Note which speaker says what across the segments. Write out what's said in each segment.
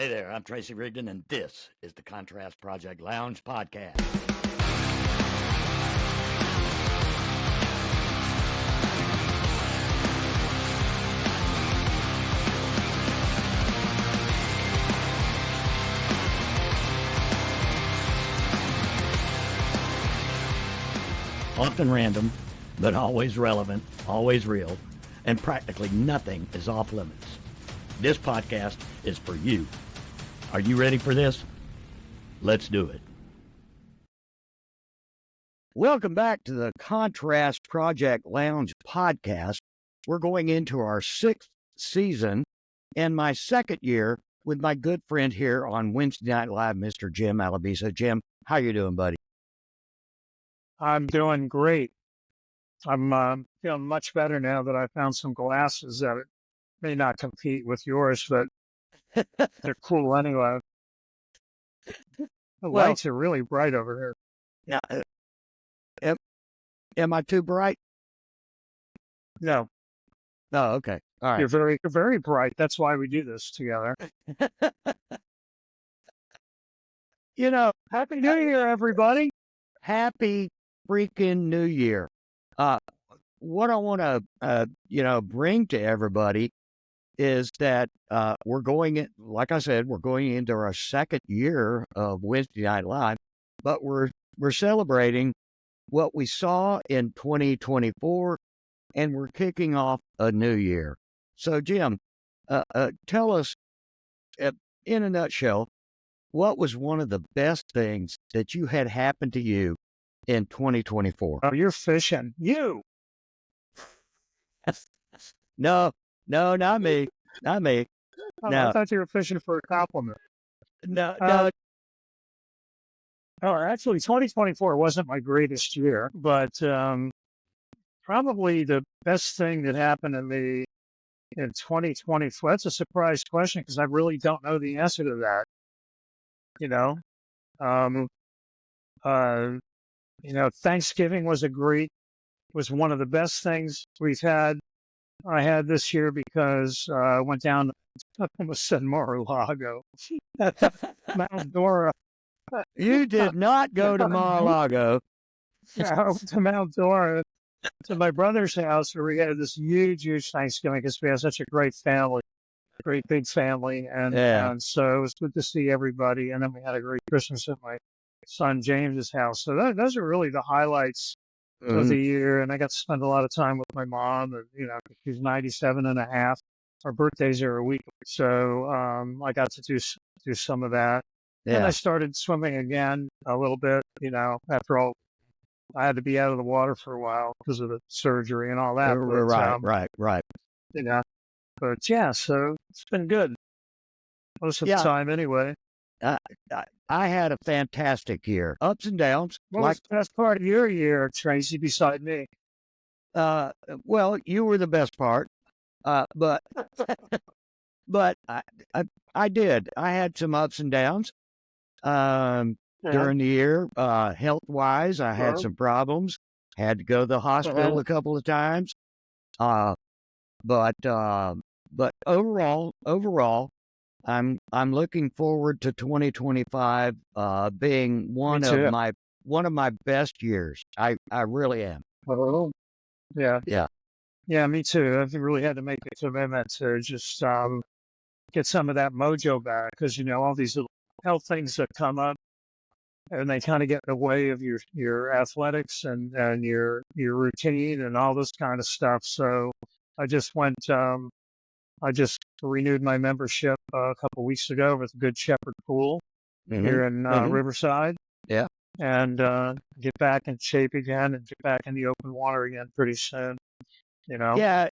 Speaker 1: Hey there, I'm Tracy Rigdon, and this is the Contrast Project Lounge podcast. Often random, but always relevant, always real, and practically nothing is off limits. This podcast is for you. Are you ready for this? Let's do it. Welcome back to the Contrast Project Lounge podcast. We're going into our 6th season and my 2nd year with my good friend here on Wednesday Night Live, Mr. Jim Alabiso. Jim, how you doing, buddy?
Speaker 2: I'm doing great. I'm feeling much better now that I found some glasses that may not compete with yours, but they're cool anyway. The lights are really bright over
Speaker 1: here. Now, am I too bright?
Speaker 2: No.
Speaker 1: Oh, okay. All right.
Speaker 2: You're very bright. That's why we do this together. Happy New Year, everybody.
Speaker 1: Happy freaking New Year. What I want to, bring to everybody is that we're going into our 2nd year of Wednesday Night Live, but we're celebrating what we saw in 2024, and we're kicking off a new year. So, Jim, tell us, in a nutshell, what was one of the best things that you had happen to you in 2024?
Speaker 2: Oh, you're fishing. You.
Speaker 1: No, not me. Not me. No.
Speaker 2: I thought you were fishing for a compliment.
Speaker 1: No.
Speaker 2: Actually, 2024 wasn't my greatest year, but probably the best thing that happened to me in 2024. That's a surprise question because I really don't know the answer to that. Thanksgiving was one of the best things I had this year because I went down, I almost said Mar-a-Lago, Mount Dora.
Speaker 1: You did not go to Mar-a-Lago.
Speaker 2: Yeah, I went to Mount Dora, to my brother's house where we had this huge Thanksgiving because we have such a great big family. And so it was good to see everybody. And then we had a great Christmas at my son James's house. So those are really the highlights of the year. And I got to spend a lot of time with my mom, and she's 97 and a half. Our birthdays are a week. So I got to do some of that. Yeah. And I started swimming again a little bit, after all. I had to be out of the water for a while because of the surgery and all that.
Speaker 1: Right.
Speaker 2: But yeah, so it's been good most of the time anyway.
Speaker 1: I had a fantastic year. Ups and downs.
Speaker 2: What was the best part of your year, Tracy, beside me?
Speaker 1: Well, you were the best part. But I did. I had some ups and downs. During the year, health-wise, I had some problems. Had to go to the hospital a couple of times. But overall, I'm looking forward to 2025 being one of my best years. I really am.
Speaker 2: Yeah, me too. I've really had to make a commitment to just get some of that mojo back because all these little health things that come up, and they kind of get in the way of your athletics and your routine and all this kind of stuff. So I just renewed my membership a couple of weeks ago with Good Shepherd Pool here in Riverside.
Speaker 1: Yeah.
Speaker 2: And get back in shape again and get back in the open water again pretty soon.
Speaker 1: Yeah.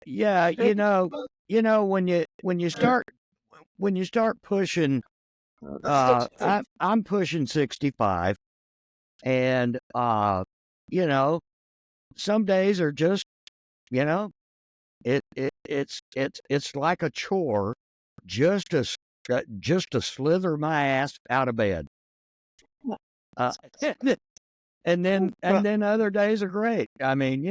Speaker 1: When you start pushing, I'm pushing 65, and some days are just, it's like a chore just to slither my ass out of bed. And then other days are great. I mean,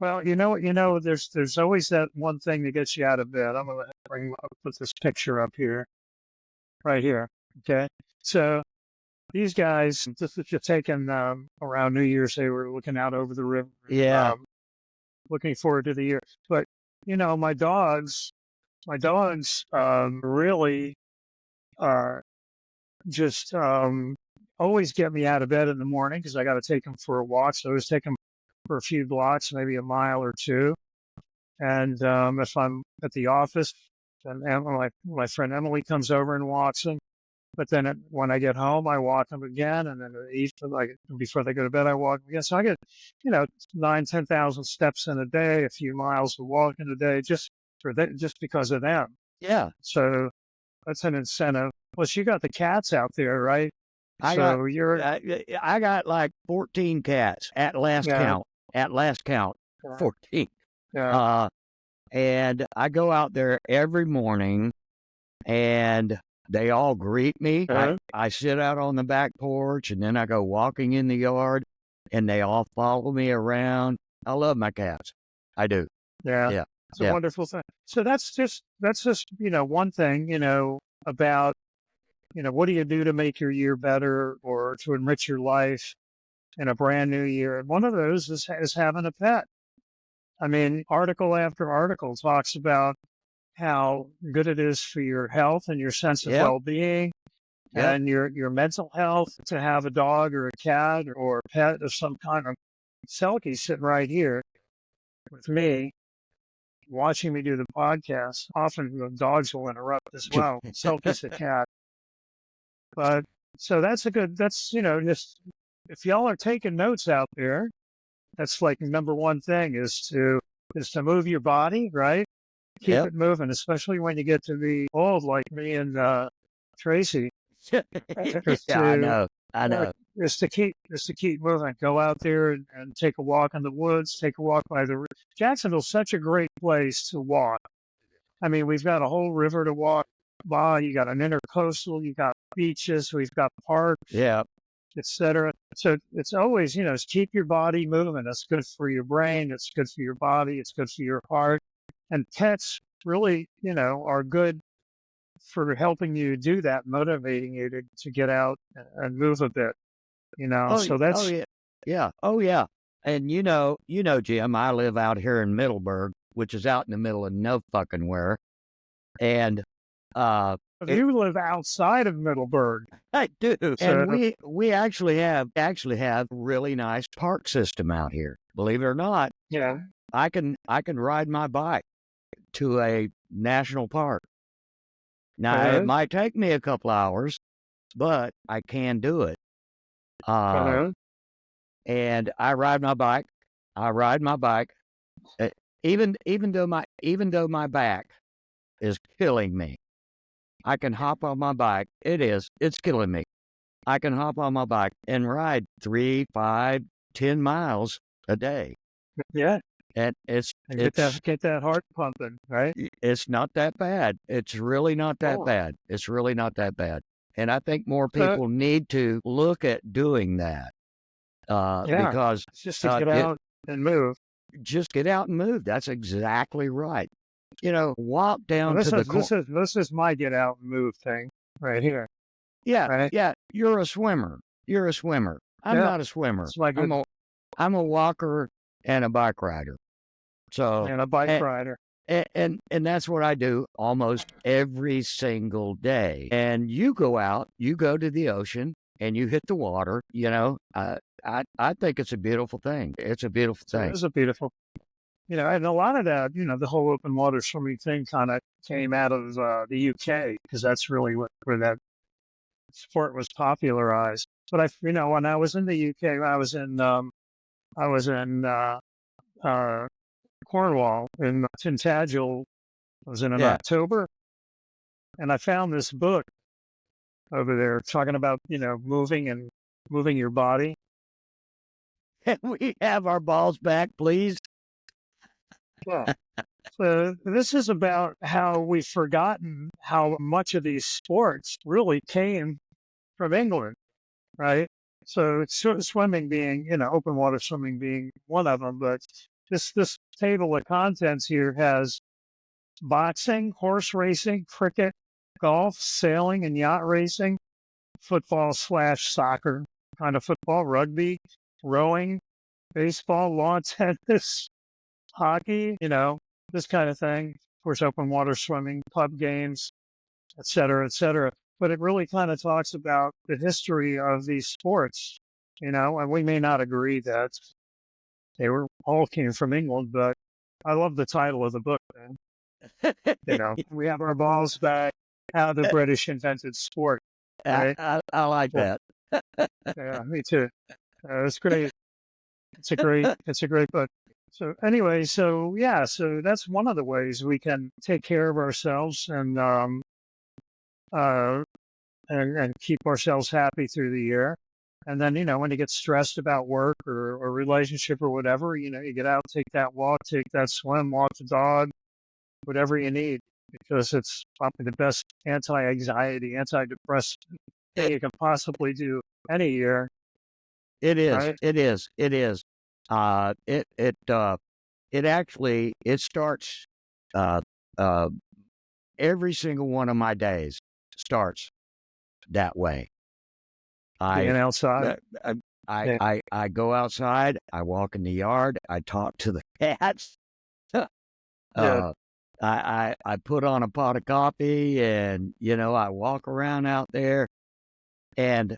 Speaker 2: Well, there's always that one thing that gets you out of bed. Put this picture up here, right here. Okay. So these guys, this was just taken around New Year's. They were looking out over the river,
Speaker 1: Yeah.
Speaker 2: looking forward to the year. But my dogs really just always get me out of bed in the morning because I got to take them for a walk. So I always take them for a few blocks, maybe a mile or two. And if I'm at the office, then my friend Emily comes over and walks them. But then when I get home, I walk them again, and then before they go to bed, I walk them again. So I get, 9,000, 10,000 steps in a day, a few miles of walking a day, just because of them.
Speaker 1: Yeah.
Speaker 2: So that's an incentive. Plus, you got the cats out there, right?
Speaker 1: I got like 14 cats at last count. At last count, 14.
Speaker 2: Yeah.
Speaker 1: And I go out there every morning, and they all greet me. I sit out on the back porch, and then I go walking in the yard, and they all follow me around. I love my cats. I do.
Speaker 2: Yeah. It's a wonderful thing. So that's just one thing, about, what do you do to make your year better or to enrich your life in a brand new year? And one of those is having a pet. I mean, article after article talks about how good it is for your health and your sense of well-being and your mental health to have a dog or a cat or a pet of some kind. Selkie's sitting right here with me, watching me do the podcast. Often the dogs will interrupt as well. Selkie's a cat. But so that's just if y'all are taking notes out there, that's like number one thing is to move your body, right? Keep it moving, especially when you get to be old like me and Tracy.
Speaker 1: I know.
Speaker 2: Is to keep moving. Go out there and take a walk in the woods, take a walk by the river. Jacksonville's such a great place to walk. I mean, we've got a whole river to walk by. You got an intercoastal, you got beaches, we've got parks, etc. So it's always, keep your body moving. It's good for your brain. It's good for your body. It's good for your heart. And pets really, are good for helping you do that, motivating you to get out and move a bit, So that's
Speaker 1: Oh yeah. And Jim, I live out here in Middleburg, which is out in the middle of no fucking where. And
Speaker 2: you live outside of Middleburg.
Speaker 1: I do. So, and we actually have really nice park system out here. Believe it or not.
Speaker 2: Yeah.
Speaker 1: I can ride my bike to a national park. Now it might take me a couple hours, but I can do it. And I ride my bike. Even though my back is killing me, I can hop on my bike. It's killing me. I can hop on my bike and ride 3, 5, 10 miles a day.
Speaker 2: Yeah.
Speaker 1: And
Speaker 2: get that heart pumping, right?
Speaker 1: It's not that bad. It's really not that bad. It's really not that bad. And I think more people need to look at doing that. Because
Speaker 2: just to get out and move.
Speaker 1: Just get out and move. That's exactly right. Walk down to the
Speaker 2: this is my get out and move thing right here.
Speaker 1: Yeah,
Speaker 2: right?
Speaker 1: Yeah. You're a swimmer. I'm not a swimmer. I'm a walker and a bike rider.
Speaker 2: And a bike rider.
Speaker 1: And that's what I do almost every single day. And you go out, you go to the ocean, and you hit the water. I think it's a beautiful thing. It's a beautiful thing.
Speaker 2: It is a beautiful. And a lot of that, the whole open water swimming thing kind of came out of the UK because that's really where that sport was popularized. But when I was in the UK, I was in Cornwall in Tintagel. I was in October, and I found this book over there talking about moving your body.
Speaker 1: Can we have our balls back, please?
Speaker 2: Yeah. So this is about how we've forgotten how much of these sports really came from England, right? So it's swimming being, open water swimming being one of them, but this table of contents here has boxing, horse racing, cricket, golf, sailing, and yacht racing, football/soccer, kind of football, rugby, rowing, baseball, lawn tennis, hockey, this kind of thing. Of course, open water swimming, pub games, et cetera, et cetera. But it really kind of talks about the history of these sports, and we may not agree that they all came from England, but I love the title of the book, man. We have our balls back, how the British invented sport. Right?
Speaker 1: I like that.
Speaker 2: Yeah, me too. It's great. It's a great book. So anyway, so that's one of the ways we can take care of ourselves and keep ourselves happy through the year. And then, when you get stressed about work or relationship or whatever, you get out, take that walk, take that swim, walk the dog, whatever you need, because it's probably the best anti-anxiety, antidepressant thing you can possibly do any year.
Speaker 1: It is.
Speaker 2: Right?
Speaker 1: It is. It is. It actually starts. Every single one of my days starts that way.
Speaker 2: Being outside.
Speaker 1: I go outside. I walk in the yard. I talk to the cats. I put on a pot of coffee, and I walk around out there, and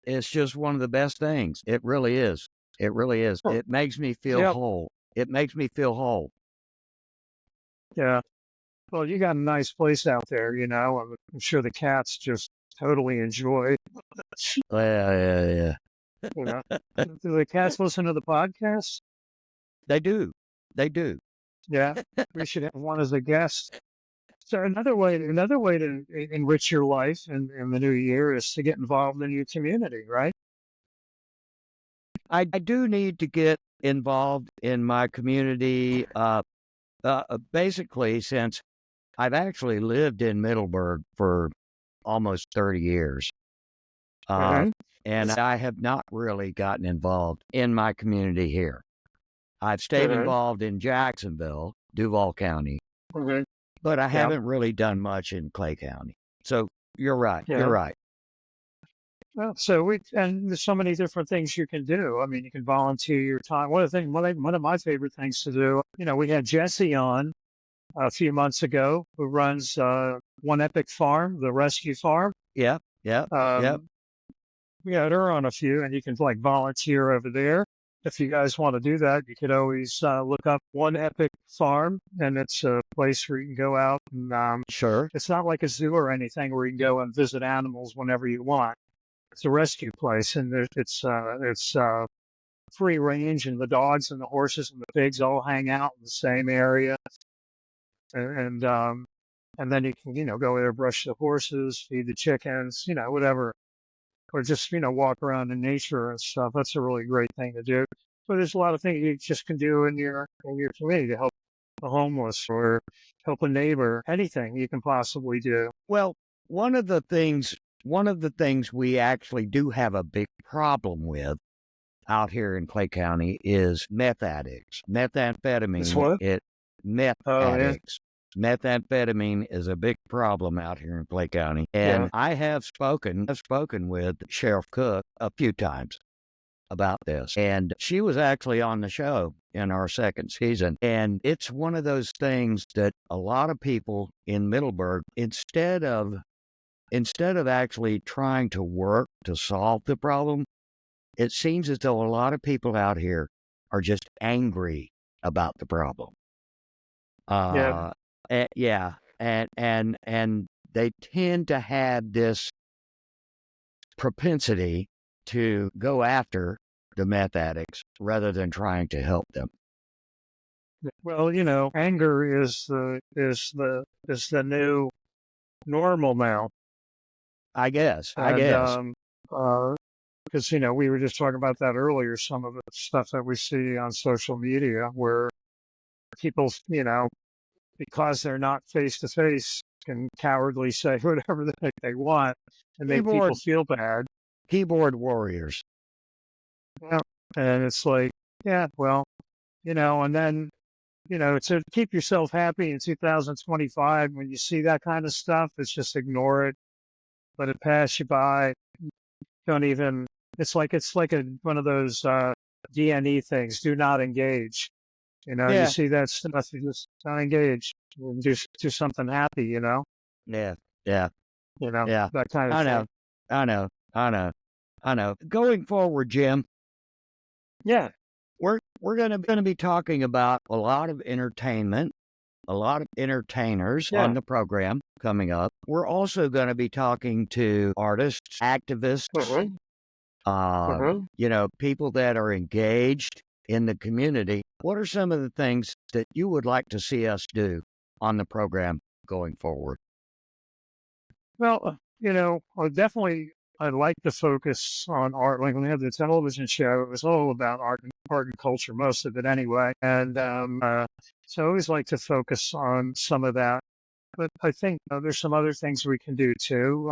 Speaker 1: it's just one of the best things. It really is. It really is. It makes me feel whole. It makes me feel whole.
Speaker 2: Yeah. Well, you got a nice place out there, I'm sure the cats just totally enjoy.
Speaker 1: Yeah.
Speaker 2: Do the cats listen to the podcast?
Speaker 1: They do.
Speaker 2: Yeah. We should have one as a guest. So another way to enrich your life in the new year is to get involved in your community, right?
Speaker 1: I do need to get involved in my community. Basically, since I've actually lived in Middleburg for almost 30 years. And I have not really gotten involved in my community here. I've stayed involved in Jacksonville, Duval County, but I haven't really done much in Clay County. So you're right.
Speaker 2: Yeah.
Speaker 1: You're right.
Speaker 2: Well, and there's so many different things you can do. I mean, you can volunteer your time. One of my favorite things to do, we had Jesse on a few months ago, who runs One Epic Farm, the rescue farm.
Speaker 1: Yep.
Speaker 2: We had her on a few, and you can volunteer over there. If you guys want to do that, you could always look up One Epic Farm, and it's a place where you can go out and
Speaker 1: sure.
Speaker 2: It's not like a zoo or anything where you can go and visit animals whenever you want. It's a rescue place, and it's free range, and the dogs and the horses and the pigs all hang out in the same area, and then you can go there, brush the horses, feed the chickens, whatever, or just walk around in nature and stuff. That's a really great thing to do. But there's a lot of things you just can do in your community to help the homeless or help a neighbor. Anything you can possibly do.
Speaker 1: Well, one of the things we actually do have a big problem with out here in Clay County is meth addicts. Methamphetamine.
Speaker 2: What?
Speaker 1: Addicts. Methamphetamine is a big problem out here in Clay County. And I have spoken with Sheriff Cook a few times about this. And she was actually on the show in our second season. And it's one of those things that a lot of people in Middleburg, instead of actually trying to work to solve the problem, it seems as though a lot of people out here are just angry about the problem. And they tend to have this propensity to go after the meth addicts rather than trying to help them.
Speaker 2: Well, anger is the new normal now.
Speaker 1: I guess.
Speaker 2: Because, we were just talking about that earlier, some of the stuff that we see on social media where people, because they're not face to face, can cowardly say whatever the heck they want and make people feel bad.
Speaker 1: Keyboard warriors.
Speaker 2: Yeah. And it's like, yeah, well, and then, to keep yourself happy in 2025, when you see that kind of stuff, it's just ignore it, let it pass you by. Don't even, it's like one of those DNE things, do not engage. You
Speaker 1: Yeah,
Speaker 2: see that stuff, you just don't engage. Do something happy,
Speaker 1: yeah, yeah, yeah.
Speaker 2: that kind of
Speaker 1: I
Speaker 2: thing.
Speaker 1: know, I know, I know, I know. Going forward, Jim,
Speaker 2: Yeah.
Speaker 1: we're gonna be talking about a lot of entertainment, a lot of entertainers on
Speaker 2: Yeah.
Speaker 1: the program coming up. We're also going to be talking to artists, activists,
Speaker 2: Uh-huh. Uh-huh.
Speaker 1: people that are engaged in the community. What are some of the things that you would like to see us do on the program going forward?
Speaker 2: Well, I'd like to focus on art. Like when we had the television show, it was all about art and culture, most of it anyway. And so I always like to focus on some of that. But I think there's some other things we can do too.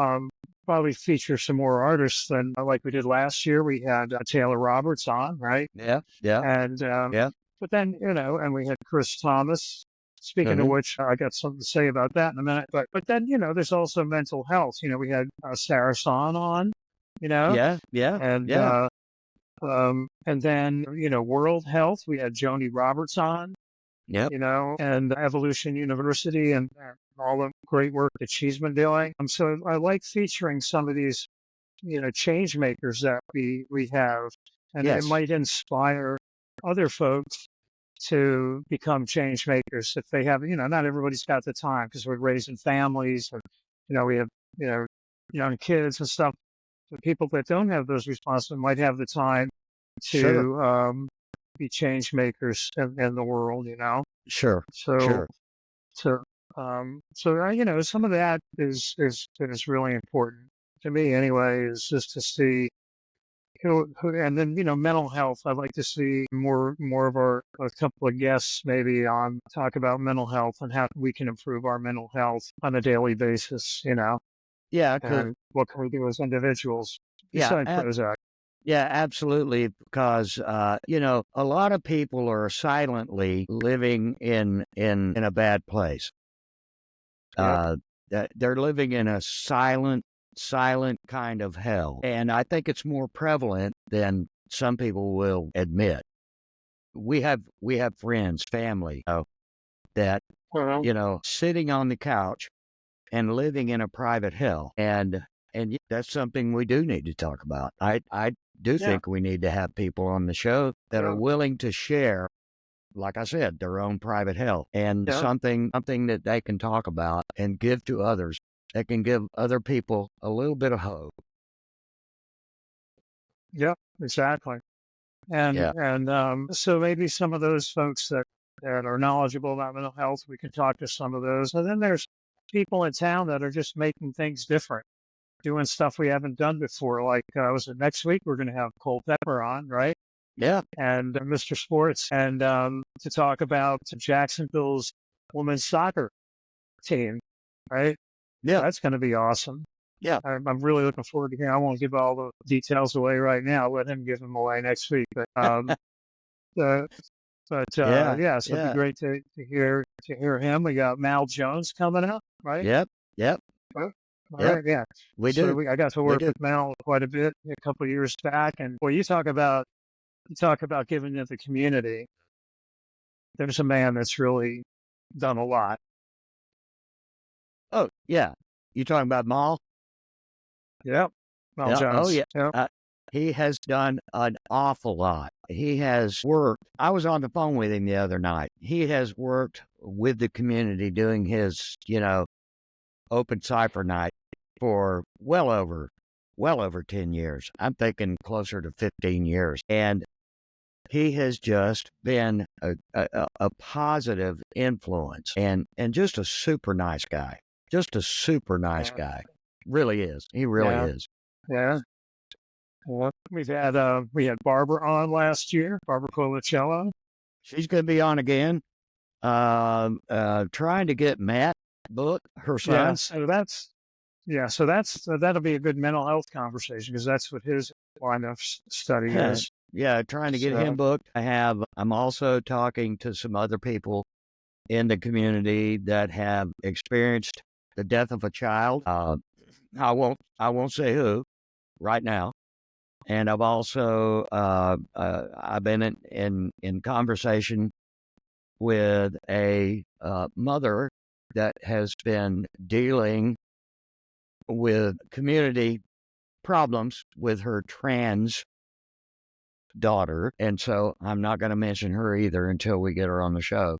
Speaker 2: Probably feature some more artists than like we did last year. We had Taylor Roberts on, right?
Speaker 1: Yeah, yeah,
Speaker 2: And
Speaker 1: yeah.
Speaker 2: but then and we had Chris Thomas. Speaking of
Speaker 1: Hmm.
Speaker 2: which, I got something to say about that in a minute. But then there's also mental health. We had Sarah Son on, you know,
Speaker 1: Yeah, yeah,
Speaker 2: and
Speaker 1: yeah.
Speaker 2: and then World Health. We had Joni Roberts on,
Speaker 1: Yep.
Speaker 2: and Evolution University and all the great work that she's been doing. So I like featuring some of these change makers that we have, and it
Speaker 1: Yes.
Speaker 2: might inspire other folks to become change makers if they have, not everybody's got the time because we're raising families and, we have, young kids and stuff. The people that don't have those responsibilities might have the time
Speaker 1: Sure.
Speaker 2: to be change makers in the world,
Speaker 1: Sure.
Speaker 2: So,
Speaker 1: Sure.
Speaker 2: some of that is really important to me anyway, is just to see and then mental health. I'd like to see more of a couple of guests maybe on talk about mental health and how we can improve our mental health on a daily basis,
Speaker 1: Yeah. Cause
Speaker 2: and what can we do as individuals
Speaker 1: yeah.
Speaker 2: besides Prozac.
Speaker 1: Yeah, absolutely. Because a lot of people are silently living in a bad place.
Speaker 2: Yep.
Speaker 1: They're living in a silent kind of hell, and I think it's more prevalent than some people will admit. We have friends, family, that
Speaker 2: Well,
Speaker 1: sitting on the couch and living in a private hell, and that's something we do need to talk about. I do
Speaker 2: yeah,
Speaker 1: think we need to have people on the show that are
Speaker 2: yeah,
Speaker 1: willing to share, like I said, their own private hell and
Speaker 2: yeah,
Speaker 1: something that they can talk about and give to others that can give other people a little bit of hope.
Speaker 2: yeah, exactly. And
Speaker 1: Yeah.
Speaker 2: so maybe some of those folks that are knowledgeable about mental health, we can talk to some of those. And then there's people in town that are just making things different, doing stuff we haven't done before. Like, was it next week? We're going to have Cole Pepper on, right?
Speaker 1: Yeah.
Speaker 2: And Mr. Sports, and to talk about Jacksonville's women's soccer team, right? So
Speaker 1: Yeah.
Speaker 2: that's going to be awesome.
Speaker 1: Yeah.
Speaker 2: I'm really looking forward to hearing. I won't give all the details away right now. Let him give them away next week. But uh,
Speaker 1: Yeah.
Speaker 2: yeah, so it'd be
Speaker 1: Yeah.
Speaker 2: great to hear him. We got Mal Jones coming up, right?
Speaker 1: Yep. Yep.
Speaker 2: All
Speaker 1: Yep.
Speaker 2: right, yeah.
Speaker 1: We
Speaker 2: So
Speaker 1: do.
Speaker 2: I got to
Speaker 1: We
Speaker 2: work
Speaker 1: do.
Speaker 2: with Mal quite a bit a couple of years back, and boy, you talk about giving to the community. There's a man that's really done a lot.
Speaker 1: Oh, yeah. You talking about Maul?
Speaker 2: Yep, Mal
Speaker 1: Yeah. Oh,
Speaker 2: Jones.
Speaker 1: yeah.
Speaker 2: Yep.
Speaker 1: He has done an awful lot. He has worked. I was on the phone with him the other night. He has worked with the community doing his, open cipher night for well over 10 years. I'm thinking closer to 15 years. And he has just been a positive influence and just a super nice guy. Just a super nice
Speaker 2: Yeah.
Speaker 1: guy. Really is. He really
Speaker 2: Yeah.
Speaker 1: is.
Speaker 2: Yeah. Well, we had Barbara on last year, Barbara Colacello.
Speaker 1: She's going to be on again. Trying to get Matt book her
Speaker 2: Yeah,
Speaker 1: son.
Speaker 2: so that'll be a good mental health conversation because that's what his line of study is.
Speaker 1: Yeah, trying to get him booked. I'm also talking to some other people in the community that have experienced the death of a child. I won't say who right now. And I've also I've been in conversation with a mother that has been dealing with community problems with her trans daughter, and so I'm not going to mention her either until we get her on the show.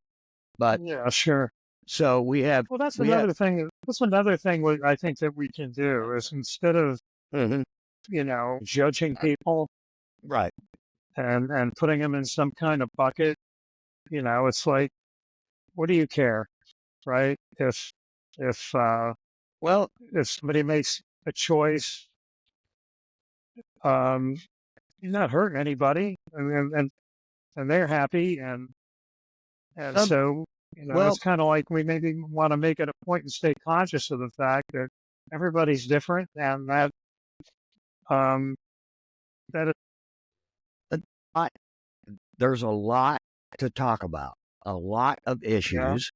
Speaker 1: But
Speaker 2: yeah, sure.
Speaker 1: so we have.
Speaker 2: Well, that's another thing. That's another thing I think that we can do is instead of judging people,
Speaker 1: Right.
Speaker 2: and putting them in some kind of bucket, it's like, what do you care, right? If
Speaker 1: Well,
Speaker 2: if somebody makes a choice, you're not hurting anybody, and they're happy, and so it's kind of like we maybe want to make it a point and stay conscious of the fact that everybody's different, and that that
Speaker 1: there's a lot to talk about, a lot of issues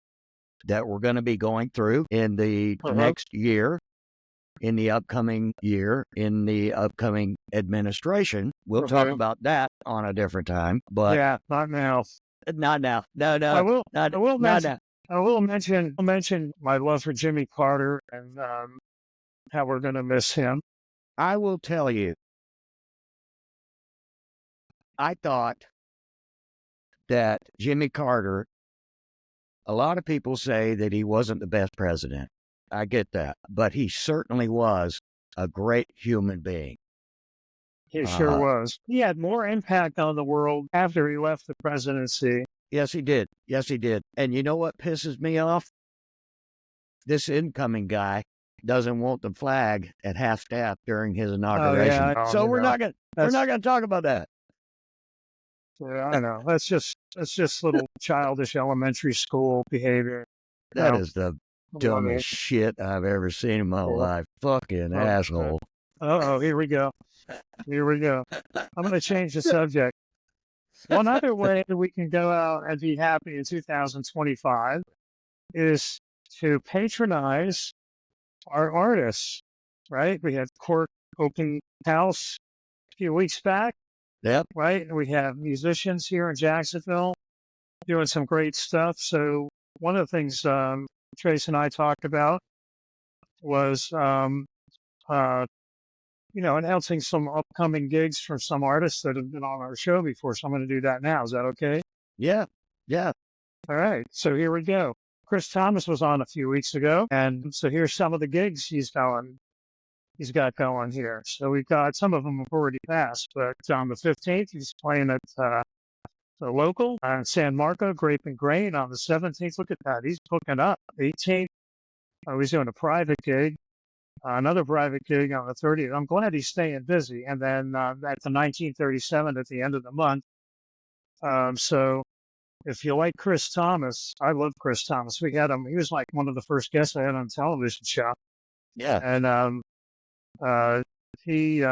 Speaker 1: that we're going to be going through in the next year, in the upcoming year, in the upcoming administration. We'll talk about that on a different time, but
Speaker 2: not now.
Speaker 1: Not now. No.
Speaker 2: I will.
Speaker 1: Not,
Speaker 2: I will
Speaker 1: not
Speaker 2: mention.
Speaker 1: now.
Speaker 2: I will mention. I'll mention my love for Jimmy Carter and how we're going to miss him.
Speaker 1: I will tell you. I thought that Jimmy Carter, a lot of people say that he wasn't the best president. I get that. But he certainly was a great human being.
Speaker 2: He sure was. He had more impact on the world after he left the presidency.
Speaker 1: Yes, he did. Yes, he did. And you know what pisses me off? This incoming guy doesn't want the flag at half-staff during his inauguration. So we're not going to talk about that.
Speaker 2: Yeah, I know. That's just little childish elementary school behavior.
Speaker 1: That is the dumbest shit I've ever seen in my life. Fucking asshole.
Speaker 2: Here we go. I'm going to change the subject. One other way that we can go out and be happy in 2025 is to patronize our artists, right? We had Court Open House a few weeks back.
Speaker 1: Yep.
Speaker 2: Right. And we have musicians here in Jacksonville doing some great stuff. So one of the things Trace and I talked about was, announcing some upcoming gigs for some artists that have been on our show before. So I'm going to do that now. Is that okay?
Speaker 1: Yeah.
Speaker 2: All right. So here we go. Chris Thomas was on a few weeks ago. And so here's some of the gigs he's got going here. So we've got, some of them have already passed, but on the 15th, he's playing at the local San Marco, Grape and Grain. On the 17th, look at that. He's booking up. 18th, he's doing a private gig. Another private gig on the 30th. I'm glad he's staying busy. And then at the 1937 at the end of the month. So if you like Chris Thomas, I love Chris Thomas. We had him. He was like one of the first guests I had on a television show.
Speaker 1: Yeah.
Speaker 2: And he's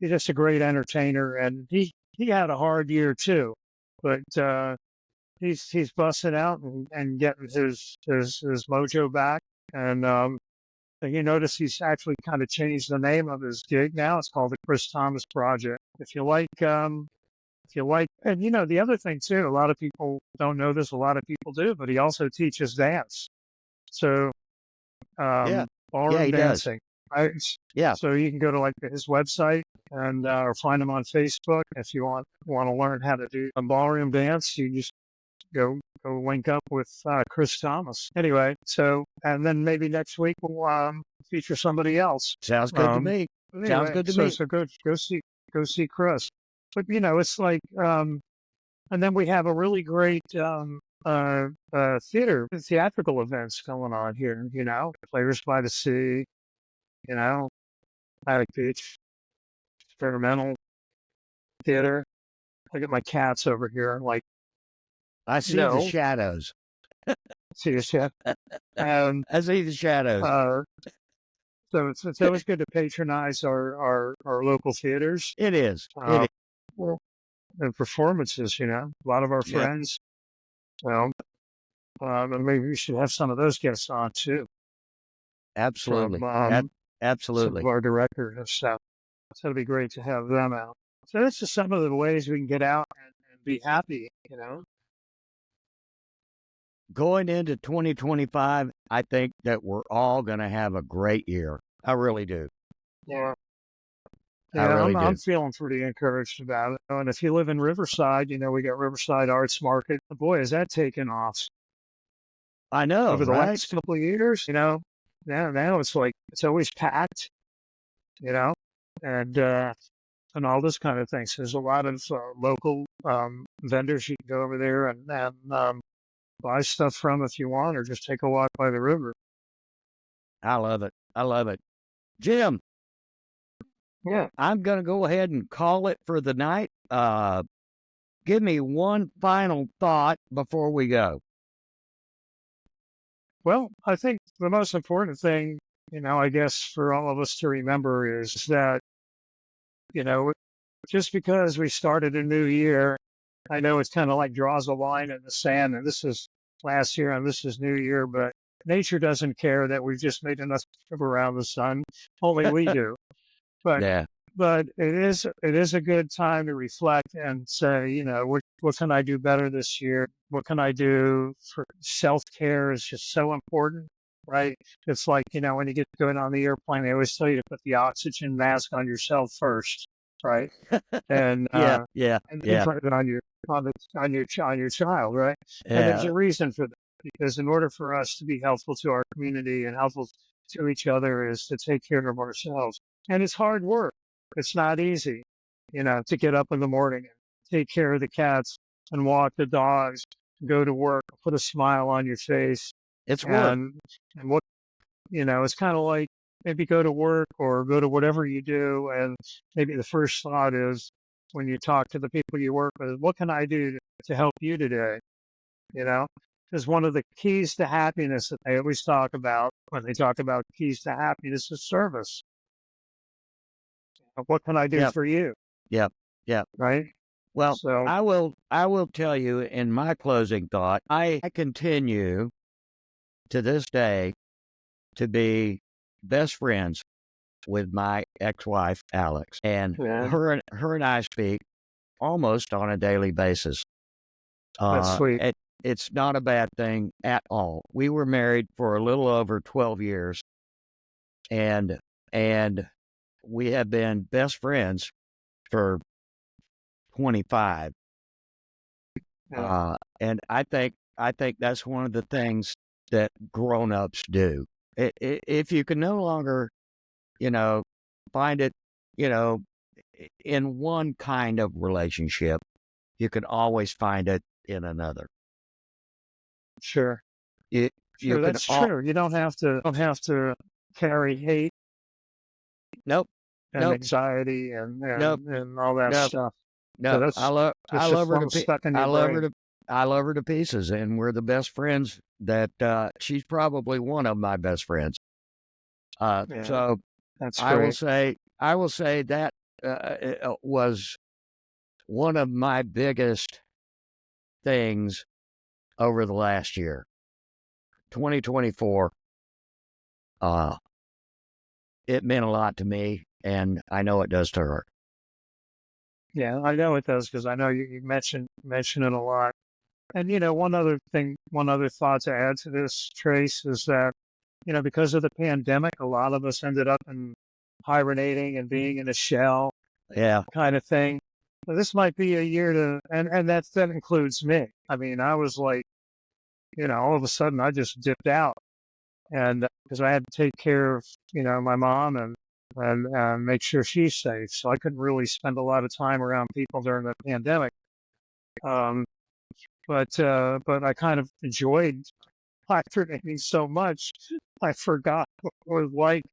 Speaker 2: just a great entertainer. And he had a hard year too, but he's busting out and getting his mojo back. And you notice he's actually kind of changed the name of his gig now. It's called the Chris Thomas Project. If you like, and the other thing too, a lot of people don't know this, a lot of people do, but he also teaches dance. So, ballroom dancing. Right?
Speaker 1: Yeah.
Speaker 2: So you can go to his website and or find him on Facebook if you want to learn how to do a ballroom dance. You just go link up with Chris Thomas. Anyway, so, and then maybe next week we'll feature somebody else.
Speaker 1: Sounds good to me.
Speaker 2: Anyway,
Speaker 1: Sounds good to me.
Speaker 2: So go see Chris. But it's like, and then we have a really great theatrical events going on here. Players by the Sea. Attic Beach, experimental theater. I got my cats over here.
Speaker 1: I see the shadows.
Speaker 2: See the shadow.
Speaker 1: I see the shadows.
Speaker 2: So it's always good to patronize our local theaters.
Speaker 1: It is.
Speaker 2: well, and performances, a lot of our
Speaker 1: Yeah,
Speaker 2: friends, well, maybe we should have some of those guests on too from
Speaker 1: absolutely.
Speaker 2: some of
Speaker 1: Absolutely.
Speaker 2: our directors and stuff. So it'd be great to have them out. So that's just some of the ways we can get out and be happy.
Speaker 1: Going into 2025, I think that we're all going to have a great year. I really do.
Speaker 2: Yeah.
Speaker 1: I
Speaker 2: Yeah,
Speaker 1: really
Speaker 2: I'm
Speaker 1: do.
Speaker 2: feeling pretty encouraged about it. And if you live in Riverside, we got Riverside Arts Market. Boy, has that taken off
Speaker 1: I know,
Speaker 2: over the
Speaker 1: right?
Speaker 2: last couple of years. Now it's like it's always packed, you know, and all this kind of thing. So there's a lot of local vendors you can go over there and buy stuff from if you want, or just take a walk by the river.
Speaker 1: I love it. I love it. Jim,
Speaker 2: Yeah.
Speaker 1: I'm going to go ahead and call it for the night. Give me one final thought before we go.
Speaker 2: Well, I think the most important thing, I guess for all of us to remember is that, you know, just because we started a new year, I know it's kind of like draws a line in the sand, and this is last year and this is new year, but nature doesn't care that we've just made enough trip around the sun. Only we do. But
Speaker 1: Yeah,
Speaker 2: but it is a good time to reflect and say, what can I do better this year? What can I do for self-care is just so important, right? It's like, when you get going on the airplane, they always tell you to put the oxygen mask on yourself first, right? And
Speaker 1: yeah, yeah,
Speaker 2: and then
Speaker 1: yeah,
Speaker 2: put it on your child, right? And there's
Speaker 1: yeah.
Speaker 2: a reason for that, because in order for us to be helpful to our community and helpful to each other is to take care of ourselves. And it's hard work. It's not easy, to get up in the morning and take care of the cats and walk the dogs, go to work, put a smile on your face,
Speaker 1: It's work.
Speaker 2: and what it's kind of like maybe go to work or go to whatever you do, and maybe the first thought is when you talk to the people you work with, what can I do to help you today? You know, because one of the keys to happiness that they always talk about when they talk about keys to happiness is service. What can I do
Speaker 1: Yep,
Speaker 2: for you?
Speaker 1: yep, yep.
Speaker 2: Right.
Speaker 1: Well,
Speaker 2: So,
Speaker 1: I will tell you in my closing thought, I continue to this day to be best friends with my ex-wife, Alex, and
Speaker 2: yeah,
Speaker 1: her and I speak almost on a daily basis.
Speaker 2: that's sweet.
Speaker 1: It's not a bad thing at all. We were married for a little over 12 years, and and we have been best friends for 25.
Speaker 2: Yeah,
Speaker 1: And I think that's one of the things that grown-ups do. If you can no longer, you know, find it, you know, in one kind of relationship, you can always find it in another.
Speaker 2: sure.
Speaker 1: You you
Speaker 2: Sure,
Speaker 1: can
Speaker 2: that's
Speaker 1: all
Speaker 2: true. You don't have to carry hate
Speaker 1: nope,
Speaker 2: and
Speaker 1: nope,
Speaker 2: anxiety and
Speaker 1: nope,
Speaker 2: and, and all that
Speaker 1: nope,
Speaker 2: stuff. So
Speaker 1: nope. I
Speaker 2: that's
Speaker 1: love I
Speaker 2: just a
Speaker 1: love her to
Speaker 2: phone stuck in
Speaker 1: I
Speaker 2: your
Speaker 1: love her
Speaker 2: brain.
Speaker 1: to I love her to pieces, and we're the best friends that she's probably one of my best friends.
Speaker 2: Yeah,
Speaker 1: So
Speaker 2: that's
Speaker 1: I will
Speaker 2: great.
Speaker 1: say I will say that was one of my biggest things over the last year. 2024, uh, it meant a lot to me, and I know it does to her.
Speaker 2: Yeah, I know it does because I know you mention it a lot. And one other thing, one other thought to add to this, Trace, is that because of the pandemic, a lot of us ended up in hibernating and being in a shell
Speaker 1: Yeah,
Speaker 2: kind of thing. So this might be a year to, and that includes me. I mean, I was like, all of a sudden I just dipped out, and because I had to take care of, my mom and make sure she's safe. So I couldn't really spend a lot of time around people during the pandemic. Um, but I kind of enjoyed hibernating so much, I forgot what it was like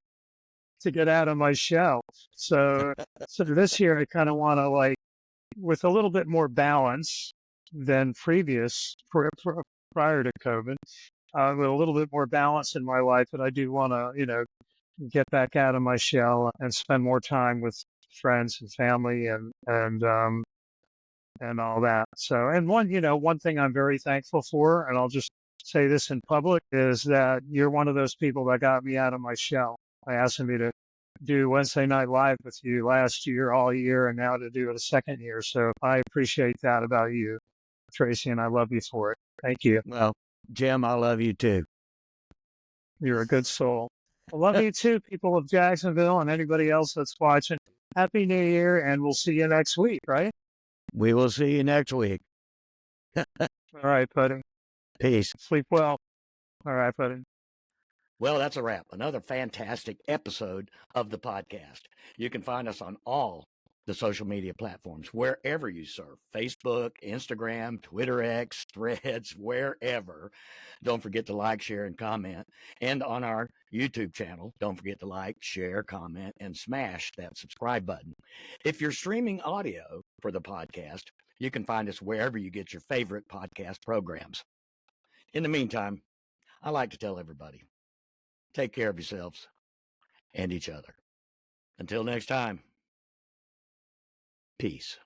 Speaker 2: to get out of my shell. So, so this year I kind of want to like, with a little bit more balance than previous prior to COVID, with a little bit more balance in my life, and I do want to, get back out of my shell and spend more time with friends and family and and all that. So, and one thing I'm very thankful for, and I'll just say this in public, is that you're one of those people that got me out of my shell. I asked me to do Wednesday Night Live with you last year, all year, and now to do it a second year. So I appreciate that about you, Tracy, and I love you for it. Thank you.
Speaker 1: Well, Jim, I love you too.
Speaker 2: You're a good soul. I love you too, people of Jacksonville and anybody else that's watching. Happy New Year, and we'll see you next week, right?
Speaker 1: We will see you next week.
Speaker 2: All right, buddy.
Speaker 1: Peace.
Speaker 2: Sleep well. All right, buddy.
Speaker 1: Well, that's a wrap. Another fantastic episode of the podcast. You can find us on all the social media platforms, wherever you surf, Facebook, Instagram, Twitter X, Threads, wherever. Don't forget to like, share, and comment. And on our YouTube channel, don't forget to like, share, comment, and smash that subscribe button. If you're streaming audio for the podcast, you can find us wherever you get your favorite podcast programs. In the meantime, I like to tell everybody, take care of yourselves and each other. Until next time, peace.